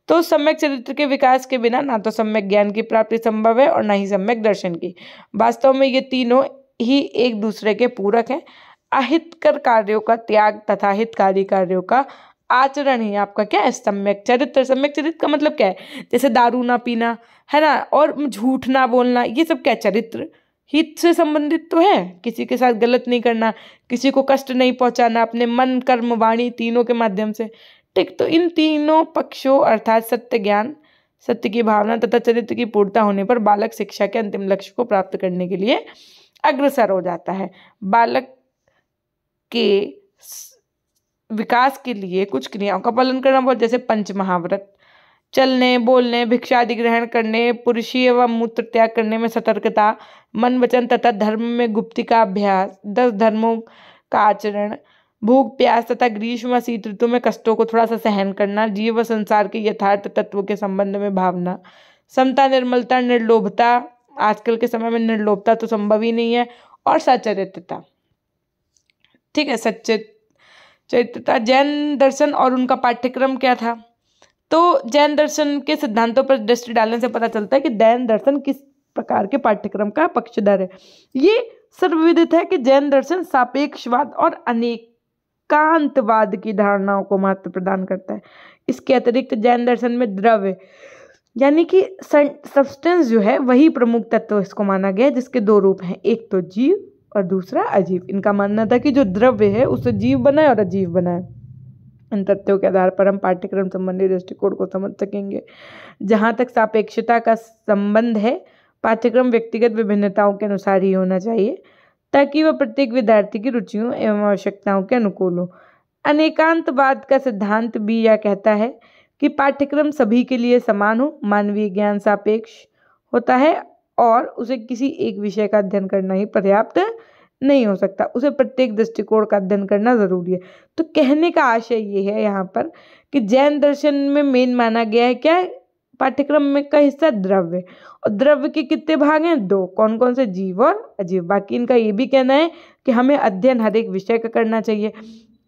[SPEAKER 1] तो सम्यक चरित्र के विकास के बिना ना तो सम्यक ज्ञान की प्राप्ति संभव है और ना ही सम्यक दर्शन की। वास्तव में ये तीनों ही एक दूसरे के पूरक हैं। अहितकर कार्यों का त्याग तथा हितकारी कार्यों का आचरण ही आपका क्या है? सम्यक चरित्र। सम्यक चरित्र का मतलब क्या है? जैसे दारू ना पीना, है ना, और झूठ ना बोलना, ये सब क्या चरित्र? हित से संबंधित तो है, किसी के साथ गलत नहीं करना, किसी को कष्ट नहीं पहुंचाना, अपने मन कर्म वाणी तीनों के माध्यम से, ठीक। तो इन तीनों पक्षों अर्थात सत्य ज्ञान, सत्य की भावना तथा चरित्र की पूर्णता होने पर बालक शिक्षा के अंतिम लक्ष्य को प्राप्त करने के लिए अग्रसर हो जाता है। बालक के विकास के लिए कुछ क्रियाओं का पालन करना बहुत, जैसे पंच महाव्रत, चलने बोलने भिक्षा आदि ग्रहण करने, पुरुषीय एवं मूत्र त्याग करने में सतर्कता, मन वचन तथा धर्म में गुप्ति का अभ्यास, 10 धर्मों का आचरण, भूख प्यास तथा ग्रीष्म व शीत ऋतु में कष्टों को थोड़ा सा सहन करना, जीव व संसार के यथार्थ तत्व के संबंध में भावना, समता निर्मलता निर्लोभता, आजकल के समय में निर्लोभता तो संभव ही नहीं है, और सच्चरित्रता, ठीक है, सच्चरित्रता। जैन दर्शन और उनका पाठ्यक्रम क्या था? तो जैन दर्शन के सिद्धांतों पर दृष्टि डालने से पता चलता है कि जैन दर्शन किस प्रकार के पाठ्यक्रम का पक्षधर है। ये सर्वविदित है कि जैन दर्शन सापेक्षवाद और अनेकांतवाद की धारणाओं को महत्व प्रदान करता है। इसके अतिरिक्त जैन दर्शन में द्रव्य यानी कि सब्सटेंस जो है वही प्रमुख तत्व इसको माना गया है, जिसके 2 रूप हैं, एक तो जीव और दूसरा अजीव। इनका मानना था कि जो द्रव्य है उससे जीव बना है और अजीव बना है। इन तथ्यों के आधार पर हम पाठ्यक्रम संबंधी दृष्टिकोण को समझ सकेंगे। जहाँ तक सापेक्षता का संबंध है, पाठ्यक्रम व्यक्तिगत विभिन्नताओं के अनुसार ही होना चाहिए ताकि वह प्रत्येक विद्यार्थी की रुचियों एवं आवश्यकताओं के अनुकूल हो। अनेकांतवाद का सिद्धांत भी यह कहता है कि पाठ्यक्रम सभी के लिए समान हो। मानवीय ज्ञान सापेक्ष होता है और उसे किसी एक विषय का अध्ययन करना ही पर्याप्त नहीं हो सकता, उसे प्रत्येक दृष्टिकोण का अध्ययन करना जरूरी है। तो कहने का आशय ये है यहाँ पर कि जैन दर्शन में मेन माना गया है क्या? पाठ्यक्रम में का हिस्सा द्रव्य, और द्रव्य के कितने भाग हैं? 2। कौन कौन से? जीव और अजीव। बाकी इनका ये भी कहना है कि हमें अध्ययन हर एक विषय का करना चाहिए।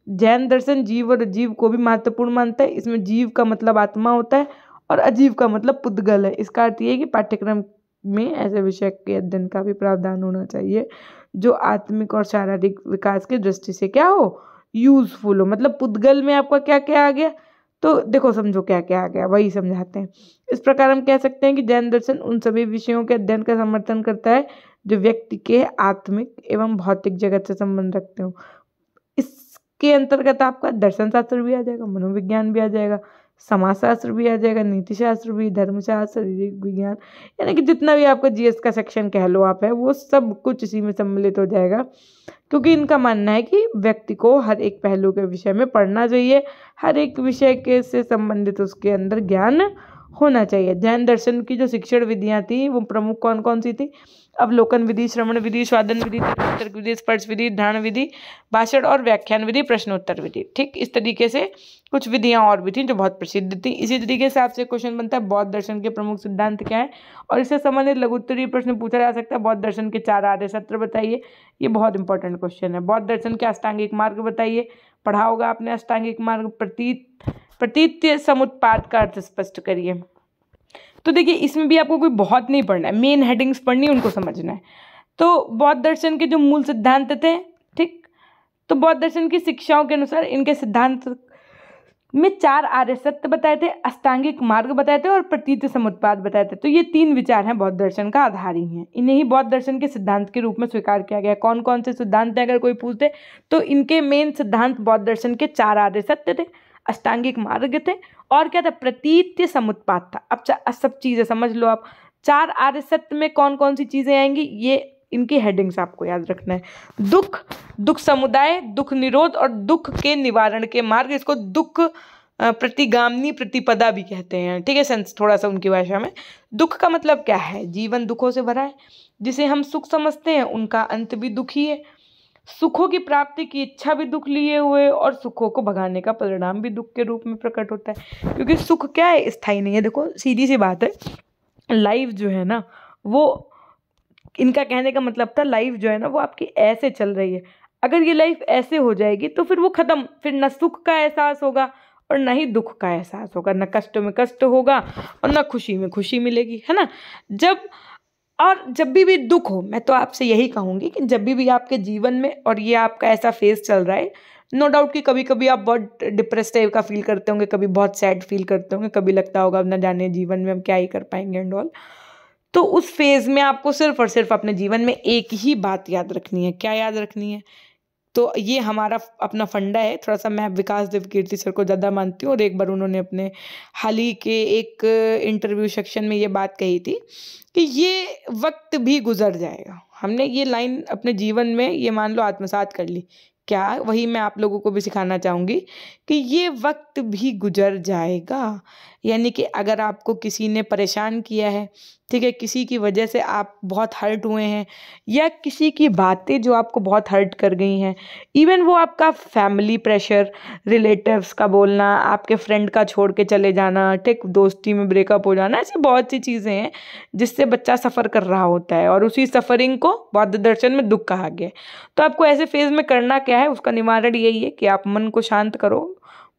[SPEAKER 1] जैन दर्शन जीव और अजीव को भी महत्वपूर्ण मानता है। इसमें जीव का मतलब आत्मा होता है और अजीव का मतलब पुद्गल है। इसका अर्थ ये है कि पाठ्यक्रम में ऐसे विषय के अध्ययन का भी प्रावधान होना चाहिए जो आत्मिक और शारीरिक विकास की दृष्टि से क्या हो? यूजफुल हो। मतलब पुद्गल में आपका क्या क्या आ गया? तो देखो समझो क्या क्या आ गया, वही समझाते हैं। इस प्रकार हम कह सकते हैं कि जैन दर्शन उन सभी विषयों के अध्ययन का समर्थन करता है जो व्यक्ति के आत्मिक एवं भौतिक जगत से संबंध रखते हो। इसके अंतर्गत आपका दर्शन शास्त्र भी आ जाएगा, मनोविज्ञान भी आ जाएगा, समाजशास्त्र भी आ जाएगा, नीति शास्त्र भी, धर्मशास्त्र, शारीरिक विज्ञान, यानी कि जितना भी आपका जीएस का सेक्शन कह लो आप है, वो सब कुछ इसी में सम्मिलित हो जाएगा। क्योंकि इनका मानना है कि व्यक्ति को हर एक पहलू के विषय में पढ़ना चाहिए, हर एक विषय के से संबंधित उसके अंदर ज्ञान होना चाहिए। जैन दर्शन की जो शिक्षण विधियाँ थी वो प्रमुख कौन कौन सी थी? अवलोकन विधि, श्रवण विधि, स्वादन विधि, तर्क विधि, स्पर्श विधि, ध्यान विधि, भाषण और व्याख्यान विधि, प्रश्नोत्तर विधि। ठीक, इस तरीके से कुछ विधियाँ और भी थी जो बहुत प्रसिद्ध थी। इसी तरीके से आपसे क्वेश्चन बनता है बौद्ध दर्शन के प्रमुख सिद्धांत क्या है, और इससे संबंधित लघुत्तरीय प्रश्न पूछा जा सकता है। बौद्ध दर्शन के 4 आर्य सत्र बताइए, ये बहुत इंपॉर्टेंट क्वेश्चन है। बौद्ध दर्शन के अष्टांगिक मार्ग बताइए, पढ़ा होगा आपने अष्टांगिक मार्ग। प्रतीत्य समुत्पाद का अर्थ स्पष्ट करिए। तो देखिए इसमें भी आपको कोई बहुत नहीं पढ़ना है, मेन हेडिंग्स पढ़नी है, उनको समझना है। तो बौद्ध दर्शन के जो मूल सिद्धांत थे, ठीक, तो बौद्ध दर्शन की शिक्षाओं के अनुसार इनके सिद्धांत में 4 आर्य सत्य बताए थे, अष्टांगिक मार्ग बताए थे और प्रतीत समुत्पाद बताए थे। तो ये 3 विचार हैं बौद्ध दर्शन का आधार ही हैं। इन्हें ही बौद्ध दर्शन के सिद्धांत के रूप में स्वीकार किया गया। कौन कौन से सिद्धांत हैं अगर कोई पूछते तो इनके मेन सिद्धांत बौद्ध दर्शन के 4 आर्य सत्य थे, अष्टांगिक मार्ग थे और क्या था, प्रतीत समुत्पाद था। अब सब चीजें समझ लो आप। 4 आर्य सत्य में कौन कौन सी चीजें आएंगी, ये इनकी हेडिंग्स आपको याद रखना है। दुख समुदाय, दुख निरोध और दुख के निवारण के मार्ग। इसको दुख प्रतिगामिनी प्रतिपदा भी कहते हैं, ठीक है, सेंस थोड़ा सा उनकी भाषा में। दुख का मतलब क्या है, जीवन दुखों से भरा है। जिसे हम सुख समझते हैं उनका अंत भी दुख ही है। सुखों की प्राप्ति की इच्छा भी दुख लिए हुए और सुखों को भगाने का परिणाम भी दुख के रूप में प्रकट होता है। क्योंकि सुख क्या है, स्थायी नहीं है। देखो सीधी सी बात है, लाइफ जो है ना वो, इनका कहने का मतलब था लाइफ जो है ना वो आपकी ऐसे चल रही है। अगर ये लाइफ ऐसे हो जाएगी तो फिर वो खत्म, फिर न सुख का एहसास होगा और न ही दुख का एहसास होगा, न कष्ट में कष्ट होगा और न खुशी में खुशी मिलेगी, है ना। जब भी दुख हो, मैं तो आपसे यही कहूँगी कि जब भी आपके जीवन में, और ये आपका ऐसा फेज चल रहा है, नो डाउट कि कभी कभी आप बहुत डिप्रेस टाइप का फील करते होंगे, कभी बहुत सैड फील करते होंगे, कभी लगता होगा अब न जाने जीवन में हम क्या ही कर पाएंगे एंड ऑल। तो उस फेज में आपको सिर्फ और सिर्फ अपने जीवन में एक ही बात याद रखनी है। क्या याद रखनी है, तो ये हमारा अपना फंडा है। थोड़ा सा मैं विकास देवकीर्ति सर को ज़्यादा मानती हूँ और एक बार उन्होंने अपने हाल ही के एक इंटरव्यू सेक्शन में ये बात कही थी कि ये वक्त भी गुजर जाएगा। हमने ये लाइन अपने जीवन में ये मान लो आत्मसात कर ली। क्या, वही मैं आप लोगों को भी सिखाना चाहूँगी कि ये वक्त भी गुजर जाएगा। यानी कि अगर आपको किसी ने परेशान किया है, ठीक है, किसी की वजह से आप बहुत हर्ट हुए हैं, या किसी की बातें जो आपको बहुत हर्ट कर गई हैं, इवन वो आपका फैमिली प्रेशर, रिलेटिव्स का बोलना, आपके फ्रेंड का छोड़ के चले जाना, ठीक, दोस्ती में ब्रेकअप हो जाना, ऐसी बहुत सी चीज़ें हैं जिससे बच्चा सफ़र कर रहा होता है और उसी सफ़रिंग को बौद्ध दर्शन में दुख कहा गया है। तो आपको ऐसे फेज में करना क्या है, उसका निवारण यही है कि आप मन को शांत करो,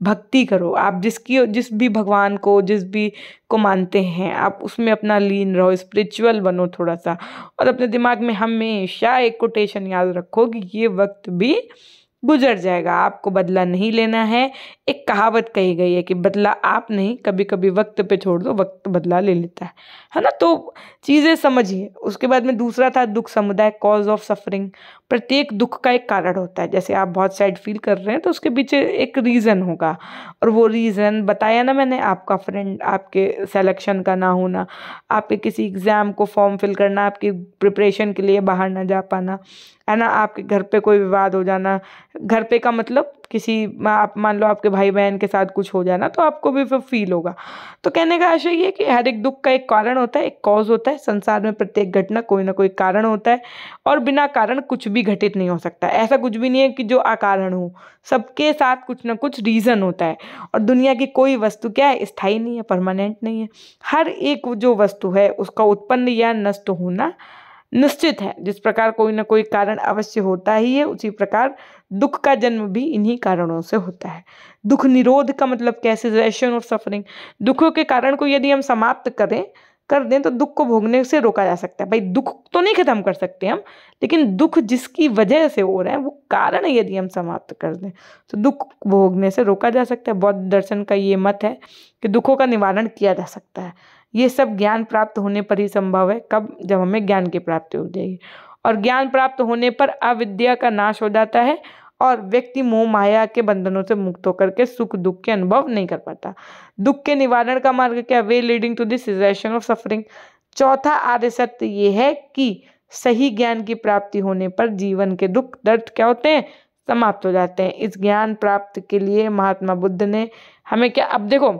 [SPEAKER 1] भक्ति करो। आप जिस भी भगवान को, जिस भी को मानते हैं, आप उसमें अपना लीन रहो, स्पिरिचुअल बनो थोड़ा सा। और अपने दिमाग में हमेशा एक कोटेशन याद रखो कि ये वक्त भी गुजर जाएगा, आपको बदला नहीं लेना है। एक कहावत कही गई है कि बदला आप नहीं, कभी कभी वक्त पे छोड़ दो, वक्त बदला ले लेता है ना। तो चीज़ें समझिए। उसके बाद में दूसरा था दुख समुदाय, कॉज ऑफ सफरिंग। प्रत्येक दुख का एक कारण होता है। जैसे आप बहुत सैड फील कर रहे हैं तो उसके पीछे एक रीज़न होगा, और वो रीज़न बताया ना मैंने, आपका फ्रेंड, आपके सिलेक्शन का ना होना, आपके किसी एग्ज़ाम को फॉर्म फिल करना, आपकी प्रिपरेशन के लिए बाहर ना जा पाना, है ना, आपके घर पे कोई विवाद हो जाना। घर पे का मतलब किसी, आप मान लो आपके भाई बहन के साथ कुछ हो जाना, तो आपको भी फिर फील होगा। तो कहने का आशय ये है कि हर एक दुख का एक कारण होता है, एक कॉज होता है। संसार में प्रत्येक घटना कोई ना कोई कारण होता है और बिना कारण कुछ भी घटित नहीं हो सकता। ऐसा कुछ भी नहीं है कि जो अकारण हो, सबके साथ कुछ ना कुछ रीज़न होता है। और दुनिया की कोई वस्तु क्या है, स्थायी नहीं है, परमानेंट नहीं है। हर एक जो वस्तु है उसका उत्पन्न या नष्ट होना निश्चित है। जिस प्रकार कोई ना कोई कारण अवश्य होता ही है, उसी प्रकार दुख का जन्म भी इन्हीं कारणों से होता है। दुख निरोध का मतलब कैसे, सेसेशन ऑफ सफरिंग। दुखों के कारण को यदि हम समाप्त कर दें तो दुख को भोगने से रोका जा सकता है। भाई दुख तो नहीं खत्म कर सकते हम, लेकिन दुख जिसकी वजह से हो रहा है वो कारण यदि हम समाप्त कर दें तो दुख भोगने से रोका जा सकता है। बौद्ध दर्शन का ये मत है कि दुखों का निवारण किया जा सकता है। ये सब ज्ञान प्राप्त होने पर ही संभव है। कब, जब हमें ज्ञान की प्राप्ति हो जाएगी। और ज्ञान प्राप्त होने पर अविद्या का नाश हो जाता है और व्यक्ति मोह माया के बंधनों से मुक्त होकर के सुख दुख के अनुभव नहीं कर पाता। दुख के निवारण का मार्ग क्या, way leading to this cessation of suffering. चौथा आर्य सत्य ये है कि सही ज्ञान की प्राप्ति होने पर जीवन के दुख दर्द क्या होते हैं, समाप्त हो जाते हैं। इस ज्ञान प्राप्त के लिए महात्मा बुद्ध ने हमें क्या, अब देखो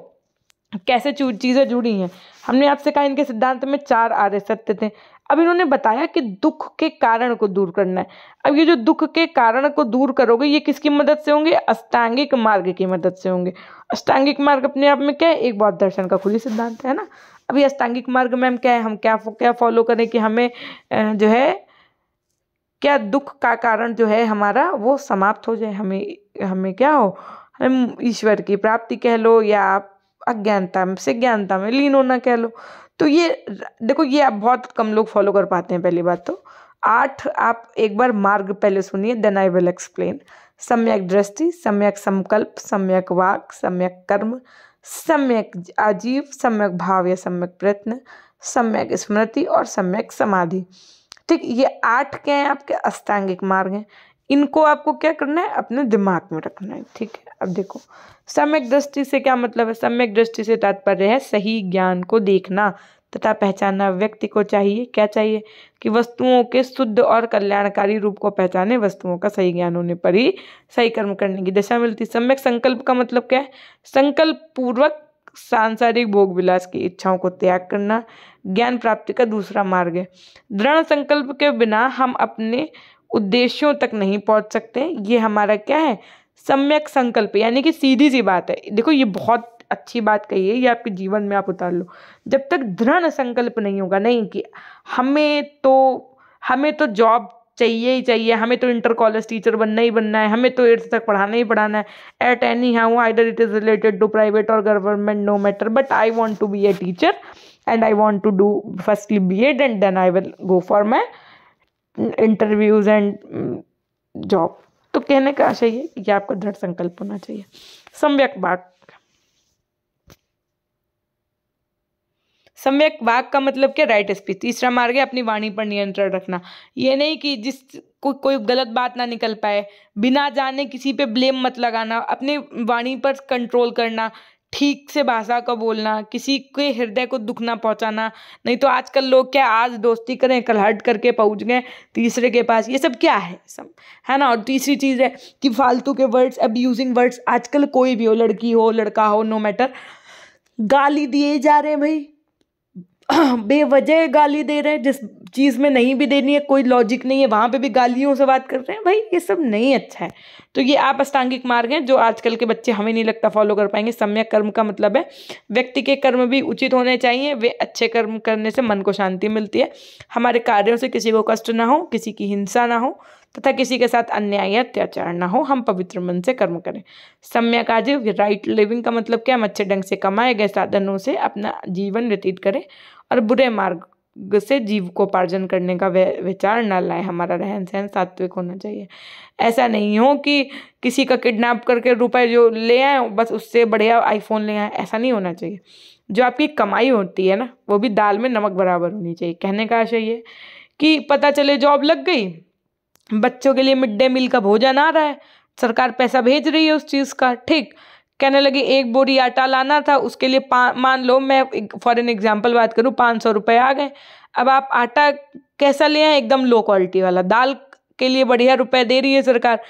[SPEAKER 1] कैसे चीज़ें जुड़ी हैं। हमने आपसे कहा इनके सिद्धांत में 4 आर्य सत्य थे। अब इन्होंने बताया कि दुख के कारण को दूर करना है। अब ये जो दुख के कारण को दूर करोगे, ये किसकी मदद से होंगे, अष्टांगिक मार्ग की मदद से होंगे। अष्टांगिक मार्ग अपने आप में क्या है, एक बौद्ध दर्शन का खुद ही सिद्धांत है ना। अभी अष्टांगिक मार्ग में हम क्या है, हम क्या फॉलो करें कि हमें जो है क्या, दुख का कारण जो है हमारा वो समाप्त हो जाए। हमें क्या हो, हम ईश्वर की प्राप्ति कह लो या आप अज्ञानता से ज्ञानता में लीन होना कह लो। तो ये देखो, ये आप बहुत कम लोग फॉलो कर पाते हैं। पहली बात तो 8 आप एक बार मार्ग पहले सुनिए, देन आई विल एक्सप्लेन। सम्यक दृष्टि, सम्यक संकल्प, सम्यक वाक, सम्यक कर्म, सम्यक आजीव, सम्यक भाव या सम्यक प्रयत्न, सम्यक स्मृति और सम्यक समाधि। ठीक, ये 8 क्या है आपके अष्टांगिक मार्ग हैं। इनको आपको क्या करना है, अपने दिमाग में रखना है। ठीक है, अब देखो सम्यक दृष्टि से क्या मतलब है। सम्यक दृष्टि से तात्पर्य है सही ज्ञान को देखना तथा पहचानना। व्यक्ति को चाहिए, क्या चाहिए कि वस्तुओं के शुद्ध और कल्याणकारी रूप को पहचाने। वस्तुओं का सही ज्ञान होने पर ही सही कर्म करने की दिशा मिलती। सम्यक संकल्प का मतलब क्या है, संकल्प पूर्वक सांसारिक भोग विलास की इच्छाओं को त्याग करना ज्ञान प्राप्ति का दूसरा मार्ग है। दृढ़ संकल्प के बिना हम अपने उद्देश्यों तक नहीं पहुंच सकते। ये हमारा क्या है, सम्यक संकल्प, यानी कि सीधी सी बात है। देखो ये बहुत अच्छी बात कही है, ये आपके जीवन में आप उतार लो। जब तक दृढ़ संकल्प नहीं होगा, नहीं कि हमें तो जॉब चाहिए ही चाहिए, हमें तो इंटर कॉलेज टीचर बनना ही बनना है, हमें तो 8th तक पढ़ाना ही पढ़ाना है at any how either it is related to private और government, no matter, but I want to be a teacher and I want to do firstly BEd and then I will go for my interviews and job. तो कहने का आशय है कि आपका दृढ़ संकल्प होना चाहिए। सम्यक वाक, सम्यक वाक का मतलब क्या, राइट स्पीच। तीसरा मार्ग है अपनी वाणी पर नियंत्रण रखना। ये नहीं कि कोई गलत बात ना निकल पाए, बिना जाने किसी पे ब्लेम मत लगाना, अपनी वाणी पर कंट्रोल करना, ठीक से भाषा का बोलना, किसी के हृदय को दुख ना पहुंचाना। नहीं तो आजकल लोग क्या, आज दोस्ती करें कल हट करके पहुंच गए तीसरे के पास, ये सब क्या है सब, है ना। और तीसरी चीज़ है कि फालतू के वर्ड्स, अब्यूजिंग वर्ड्स। आजकल कोई भी हो, लड़की हो लड़का हो, नो मैटर, गाली दिए जा रहे हैं भाई, बेवजह गाली दे रहे हैं। जिस चीज़ में नहीं भी देनी है, कोई लॉजिक नहीं है, वहाँ पे भी गालियों से बात कर रहे हैं भाई, ये सब नहीं अच्छा है। तो ये आप अष्टांगिक मार्ग हैं जो आजकल के बच्चे हमें नहीं लगता फॉलो कर पाएंगे। सम्यक कर्म का मतलब है व्यक्ति के कर्म भी उचित होने चाहिए, वे अच्छे कर्म करने से मन को शांति मिलती है, हमारे कार्यों से किसी को कष्ट ना हो, किसी की हिंसा ना हो तथा किसी के साथ अन्याय या अत्याचार ना हो, हम पवित्र मन से कर्म करें। सम्यक आजीव, राइट लिविंग का मतलब क्या, हम अच्छे ढंग से कमाए गए साधनों से अपना जीवन व्यतीत करें और बुरे मार्ग से जीविकोपार्जन करने का विचार न लाए। हमारा रहन सहन सात्विक होना चाहिए। ऐसा नहीं हो कि किसी का किडनैप करके रुपए जो ले आए बस उससे बढ़िया आईफोन ले आए, ऐसा नहीं होना चाहिए। जो आपकी कमाई होती है ना, वो भी दाल में नमक बराबर होनी चाहिए। कहने का आशय ये कि पता चले जॉब लग गई, बच्चों के लिए मिड डे मील का भोजन आ रहा है, सरकार पैसा भेज रही है उस चीज़ का, ठीक, कहने लगे 1 बोरी आटा लाना था, उसके लिए मान लो मैं फॉर एन एग्जांपल बात करूँ, 500 रुपये आ गए। अब आप आटा कैसा ले आए, एकदम लो क्वालिटी वाला। दाल के लिए बढ़िया रुपए दे रही है सरकार,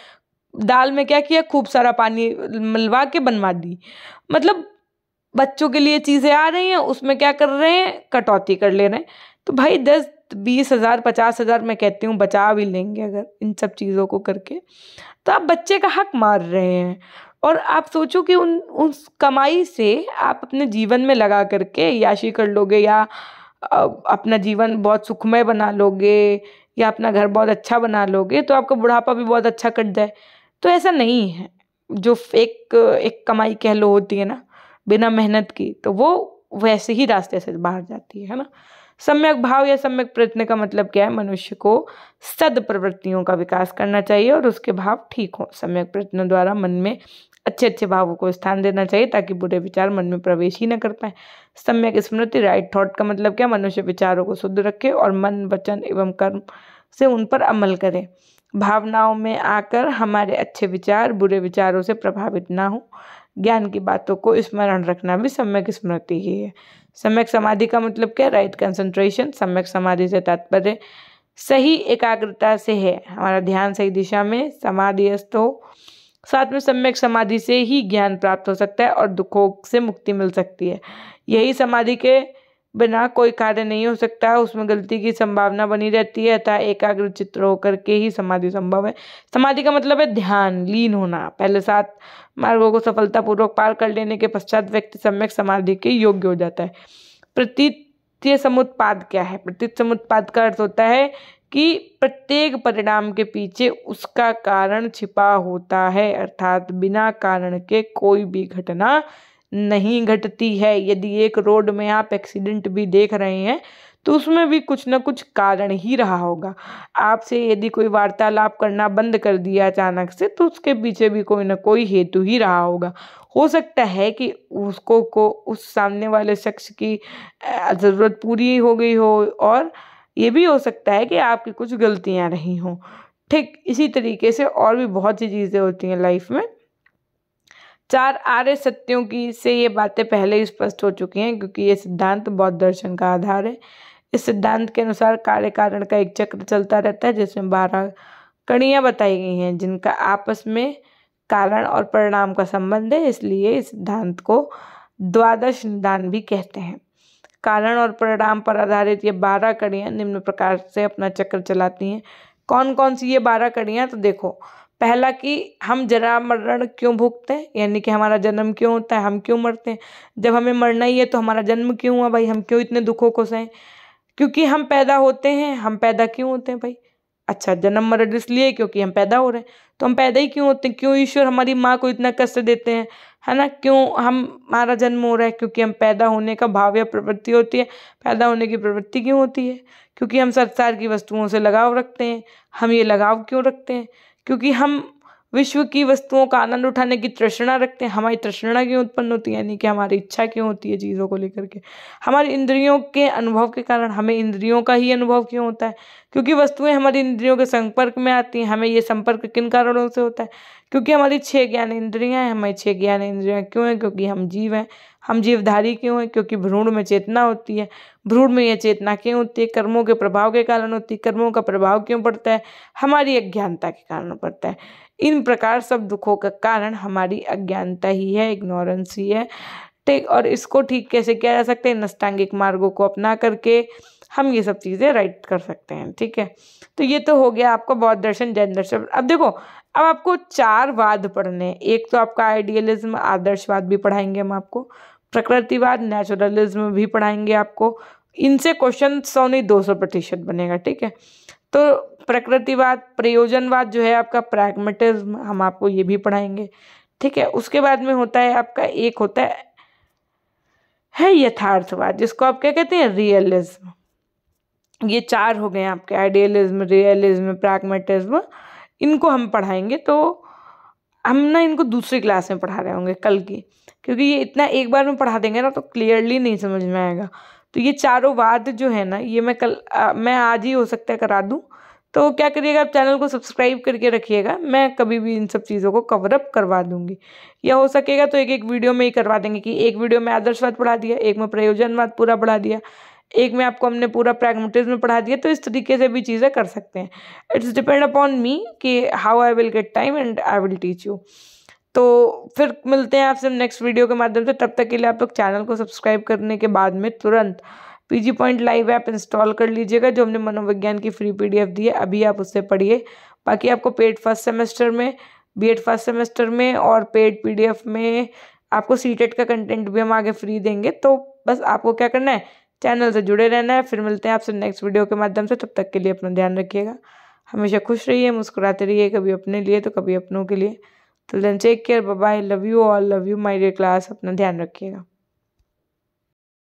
[SPEAKER 1] दाल में क्या किया, खूब सारा पानी मिलवा के बनवा दी। मतलब बच्चों के लिए चीज़ें आ रही हैं, उसमें क्या कर रहे हैं, कटौती कर ले रहे हैं। तो भाई 10-20 हज़ार 50 हज़ार मैं कहती हूँ बचा भी लेंगे अगर इन सब चीज़ों को करके, तो आप बच्चे का हक मार रहे हैं। और आप सोचो कि उस कमाई से आप अपने जीवन में लगा करके याशी कर लोगे, या अपना जीवन बहुत सुखमय बना लोगे, या अपना घर बहुत अच्छा बना लोगे, तो आपका बुढ़ापा भी बहुत अच्छा कट जाए। तो ऐसा नहीं है। जो एक कमाई कह लो होती है ना बिना मेहनत की, तो वो वैसे ही रास्ते से बाहर जाती है ना। सम्यक भाव या सम्यक प्रयत्न का मतलब क्या है, मनुष्य को सद प्रवृत्तियों का विकास करना चाहिए और उसके भाव ठीक हो। सम्यक प्रयत्न द्वारा मन में अच्छे अच्छे भावों को स्थान देना चाहिए ताकि बुरे विचार मन में प्रवेश ही न कर पाए। सम्यक स्मृति, राइट थॉट का मतलब क्या, मनुष्य विचारों को शुद्ध रखे और मन वचन एवं कर्म से उन पर अमल करे। भावनाओं में आकर हमारे अच्छे विचार बुरे विचारों से प्रभावित ना हो। ज्ञान की बातों को स्मरण रखना भी सम्यक स्मृति ही है। सम्यक समाधि का मतलब क्या, राइट कंसंट्रेशन। सम्यक समाधि से तात्पर्य सही एकाग्रता से है, हमारा ध्यान सही दिशा में समाधिस्थ हो। साथ में सम्यक समाधि से ही ज्ञान प्राप्त हो सकता है और दुखों से मुक्ति मिल सकती है। यही समाधि के बिना कोई कार्य नहीं हो सकता, उसमें गलती की संभावना बनी रहती है, अतः एकाग्र चित्त होकर के ही समाधि संभव है। समाधि का मतलब है ध्यान, लीन होना। पहले 7 मार्गों को सफलतापूर्वक पार कर लेने के पश्चात व्यक्ति सम्यक समाधि के योग्य हो जाता है। प्रतीत समुत्पाद क्या है, प्रतीत समुत्पाद का अर्थ होता है कि प्रत्येक परिणाम के पीछे उसका कारण छिपा होता है, अर्थात बिना कारण के कोई भी घटना नहीं घटती है। यदि एक रोड में आप एक्सीडेंट भी देख रहे हैं तो उसमें भी कुछ ना कुछ कारण ही रहा होगा। आपसे यदि कोई वार्तालाप करना बंद कर दिया अचानक से, तो उसके पीछे भी कोई ना कोई हेतु ही रहा होगा। हो सकता है कि उसको उस सामने वाले शख्स की ज़रूरत पूरी हो गई हो, और ये भी हो सकता है कि आपकी कुछ गलतियां रही हों। ठीक इसी तरीके से और भी बहुत सी चीज़ें होती हैं लाइफ में। 4 आर्य सत्यों की से ये बातें पहले ही स्पष्ट हो चुकी हैं, क्योंकि ये सिद्धांत बौद्ध दर्शन का आधार है। इस सिद्धांत के अनुसार कार्य कारण का एक चक्र चलता रहता है, जिसमें 12 कड़ियाँ बताई गई हैं, जिनका आपस में कारण और परिणाम का संबंध है। इसलिए इस सिद्धांत को द्वादश निदान भी कहते हैं। कारण और परिणाम पर आधारित ये 12 कड़ियाँ निम्न प्रकार से अपना चक्र चलाती हैं। कौन कौन सी ये 12 कड़ियाँ? तो देखो, पहला कि हम जरा मरण क्यों भुगतते हैं, यानी कि हमारा जन्म क्यों होता है, हम क्यों मरते हैं। जब हमें मरना ही है तो हमारा जन्म क्यों हुआ भाई, हम क्यों इतने दुखों को सहें? क्योंकि हम पैदा होते हैं। हम पैदा क्यों होते हैं भाई? अच्छा, जन्म मरण इसलिए क्योंकि हम पैदा हो रहे हैं। तो हम पैदा ही क्यों होते हैं? क्यों ईश्वर हमारी माँ को इतना कष्ट देते हैं, है ना? क्यों हमारा जन्म हो रहा है? क्योंकि हम पैदा होने का भाव या प्रवृत्ति होती है। पैदा होने की प्रवृत्ति क्यों होती है? क्योंकि हम संसार की वस्तुओं से लगाव रखते हैं। हम ये लगाव क्यों रखते हैं? क्योंकि हम विश्व की वस्तुओं का आनंद उठाने की तृष्णा रखते हैं। हमारी तृष्णा क्यों उत्पन्न होती है, यानी कि हमारी इच्छा क्यों होती है चीज़ों को लेकर के। हमारी इंद्रियों के अनुभव के कारण हमें इंद्रियों का ही अनुभव क्यों होता है? क्योंकि वस्तुएं हमारी इंद्रियों के संपर्क में आती हैं। हमें ये संपर्क किन कारणों से होता है? क्योंकि हमारी 6 ज्ञान इंद्रियां हैं। हमारी 6 ज्ञान इंद्रियां क्यों हैं? क्योंकि हम जीव हैं। हम जीवधारी क्यों हैं? क्योंकि भ्रूण में चेतना होती है। भ्रूण में यह चेतना क्यों होती है? कर्मों के प्रभाव के कारण होती है। कर्मों का प्रभाव क्यों पड़ता है? हमारी अज्ञानता के कारण पड़ता है। इन प्रकार सब दुखों का कारण हमारी अज्ञानता ही है, इग्नोरेंस ही है। ठीक, और इसको ठीक कैसे किया जा सकता है? नष्टांगिक मार्गों को अपना करके हम ये सब चीज़ें राइट कर सकते हैं। ठीक है, तो ये तो हो गया आपका बौद्ध दर्शन, जैन दर्शन। अब देखो, अब आपको 4 वाद पढ़ने हैं। एक तो आपका आइडियलिज्म, आदर्शवाद भी पढ़ाएंगे हम आपको। प्रकृतिवाद, नेचुरलिज्म भी पढ़ाएंगे आपको। इनसे क्वेश्चन 100 नहीं 200% बनेगा। ठीक है, तो प्रकृतिवाद, प्रयोजनवाद जो है आपका, प्रैग्मेटिज्म, हम आपको ये भी पढ़ाएंगे। ठीक है, उसके बाद में होता है आपका, एक होता है यथार्थवाद, जिसको आप क्या कहते हैं? रियलिज्म। ये 4 हो गए आपके, आइडियलिज्म, रियलिज्म, प्रैग्मेटिज्म। इनको हम पढ़ाएंगे। तो हम ना इनको दूसरी क्लास में पढ़ा रहे होंगे कल की, क्योंकि ये इतना एक बार में पढ़ा देंगे ना तो क्लियरली नहीं समझ में आएगा। तो ये चारों वाद जो है ना, ये मैं आज ही हो सकता है करा दूँ। तो क्या करिएगा, आप चैनल को सब्सक्राइब करके रखिएगा। मैं कभी भी इन सब चीज़ों को कवर अप करवा दूंगी, या हो सकेगा तो एक एक वीडियो में ही करवा देंगे, कि एक वीडियो में आदर्शवाद पढ़ा दिया, एक में प्रयोजनवाद पूरा पढ़ा दिया, एक में आपको हमने पूरा प्रैग्मेटिज्म पढ़ा दिया। तो इस तरीके से भी चीज़ें कर सकते हैं। इट्स डिपेंड अपॉन मी कि how I will get time and I will teach you. तो फिर मिलते हैं आपसे नेक्स्ट वीडियो के माध्यम से। तब तक के लिए आप लोग चैनल को सब्सक्राइब करने के बाद में तुरंत PG point live app install कर लीजिएगा, जो हमने मनोविज्ञान की फ्री PDF दी है। अभी आप उससे पढ़िए। बाकी आपको पेड फर्स्ट सेमेस्टर में, बीएड फर्स्ट सेमेस्टर में और पेड PDF में आपको सीटेट का कंटेंट भी हम आगे फ्री देंगे। तो बस आपको क्या करना है, चैनल से जुड़े रहना है। फिर मिलते हैं आपसे नेक्स्ट वीडियो के माध्यम से। तब तक के लिए अपना ध्यान रखिएगा। हमेशा खुश रहिए, मुस्कुराते रहिए, कभी अपने लिए तो कभी अपनों के लिए। तो then take care, bye bye, love you all, love you my dear class. अपना ध्यान रखिएगा।